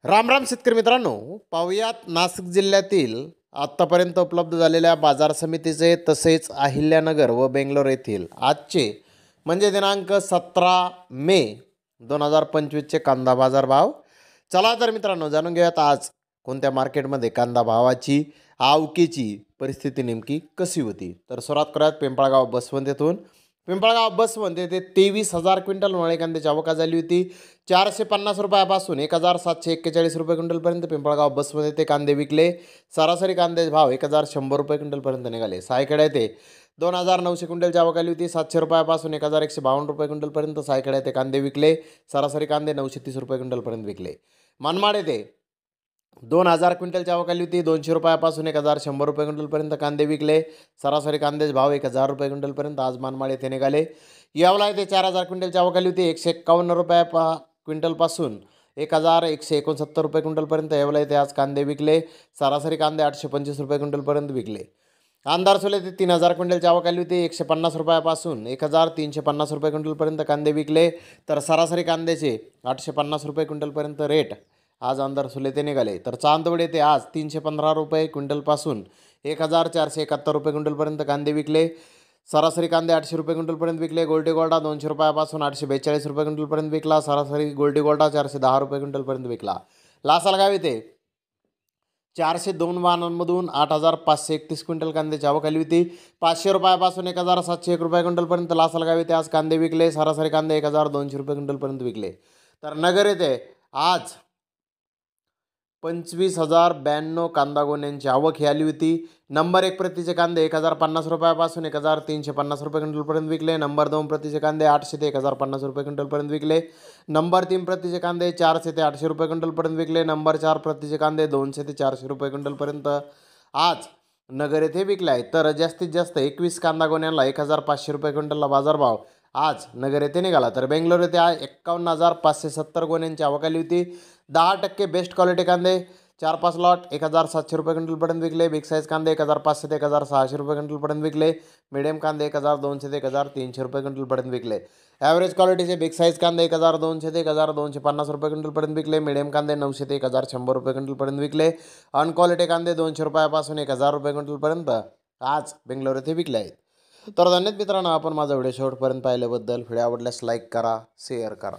राम राम शेतकरी मित्रांनो, पाहुयात नाशिक जिल्ह्यातील आत्तापर्यंत उपलब्ध झालेल्या बाजार समितीचे तसेच अहिल्यानगर व बेंगलोर येथील आजचे म्हणजे दिनांक 17 मे 2025चे कांदा बाजार भाव. चला तर मित्रांनो, जाणून घेऊयात आज कोणत्या मार्केटमध्ये कांदा भावाची आवकेची परिस्थिती नेमकी कशी होती. तर सुरुवात करूयात पिंपळगाव बसवंत येथून. पिंपळगाव बसवंत येथे 23,000 क्विंटल नवळे कांद्याची आवक झाली होती. 450 रुपयापासून 1,741 रुपये क्विंटलपर्यंत पिंपळगाव बसवंत येथे कांदे विकले. सरासरी कांद्याचे भाव 1,100 रुपये क्विंटलपर्यंत निघाले. सायखेडा येथे 2,900 क्विंटलची आवक आली होती. 700 रुपयापासून 1,152 रुपये क्विंटलपर्यंत सायखेडा येथे कांदे विकले. सरासरी कांदे 930 रुपये क्विंटलपर्यंत विकले. मनमाड येथे 2,000 क्विंटलची आवक आली होती. 200 रुपयापासून 1,100 रुपये क्विंटलपर्यंत कांदे विकले. सरासरी कांद्याचे भाव 1,000 रुपये क्विंटलपर्यंत आज मनमाड येथे निघाले. येवला येथे 4,000 क्विंटलची आवक आली होती. 151 रुपये क्विंटलपासून 1,169 रुपये क्विंटलपर्यंत येवला येथे आज कांदे विकले. सरासरी कांदे 825 रुपये क्विंटलपर्यंत विकले. अंधारसूल येथे 3,000 क्विंटलची आवक आली होती. 150 रुपयापासून 1,350 रुपये क्विंटलपर्यंत कांदे विकले. तर सरासरी कांद्याचे 850 रुपये क्विंटलपर्यंत रेट आज अंधारसूल येथे निघाले. तर चांदवड येथे आज 315 रुपये क्विंटलपासून 1,471 रुपये क्विंटलपर्यंत कांदे विकले. सरासरी कांदे 800 रुपये क्विंटलपर्यंत विकले. गोल्डी गोल्डा 200 रुपयापासून 842 रुपये क्विंटलपर्यंत विकला. सरासरी गोल्डी गोल्डा 410 रुपये क्विंटलपर्यंत विकला. लासलगाव येथे 402 वाहनांमधून 8,531 क्विंटल कांद्याची आवक आली होती. 500 रुपयापासून 1,701 रुपये क्विंटलपर्यंत लासलगाव येथे आज कांदे विकले. सरासरी कांदे 1,200 रुपये क्विंटलपर्यंत विकले. तर नगर येथे आज 25,092 कांदा गोण्यांची आवक ही आली होती. नंबर 1 प्रतीचे कांदे 1,050 रुपयापासून 1,350 रुपये क्विंटलपर्यंत विकले. नंबर 2 प्रतीचे कांदे 800 ते 1,050 रुपये क्विंटलपर्यंत विकले. नंबर 3 प्रतीचे कांदे 400 ते 800 रुपये क्विंटलपर्यंत विकले. नंबर 4 प्रतीचे कांदे 200 ते 400 रुपये क्विंटलपर्यंत आज नगर येथे विकले आहेत. तर जास्तीत जास्त 21 कांदा गोण्यांना 1,500 रुपये क्विंटलला बाजारभाव आज नगर येथे निघाला. तर बेंगलोर येथे 51,570 गोण्यांची आवक आली होती. 10% बेस्ट क्वालिटी कांदे 4-5 लॉट 1,700 रुपये क्विंटलपर्यंत विकले. बिग साईज कांदे 1,500 ते 1,600 रुपये क्विंटलपर्यंत विकले. मिडियम कांदे 1,200 ते 1,300 रुपये क्विंटलपर्यंत विकले. ॲव्हरेज क्वालिटीचे बिग साईज कांदे 1,200 ते 1,250 रुपये क्विंटलपर्यंत विकले. मिडियम कांदे 900 ते 1,100 रुपये क्विंटलपर्यंत विकले. अनक्वालिटी कांदे 200 रुपयापासून 1,000 रुपये क्विंटलपर्यंत आज बेंगलोर येथे विकले आहेत. तर धन्यवाद मित्रांनो, आपण माझा व्हिडिओ शेवटपर्यंत पाहिल्याबद्दल. व्हिडिओ आवडल्यास लाईक करा, शेअर करा.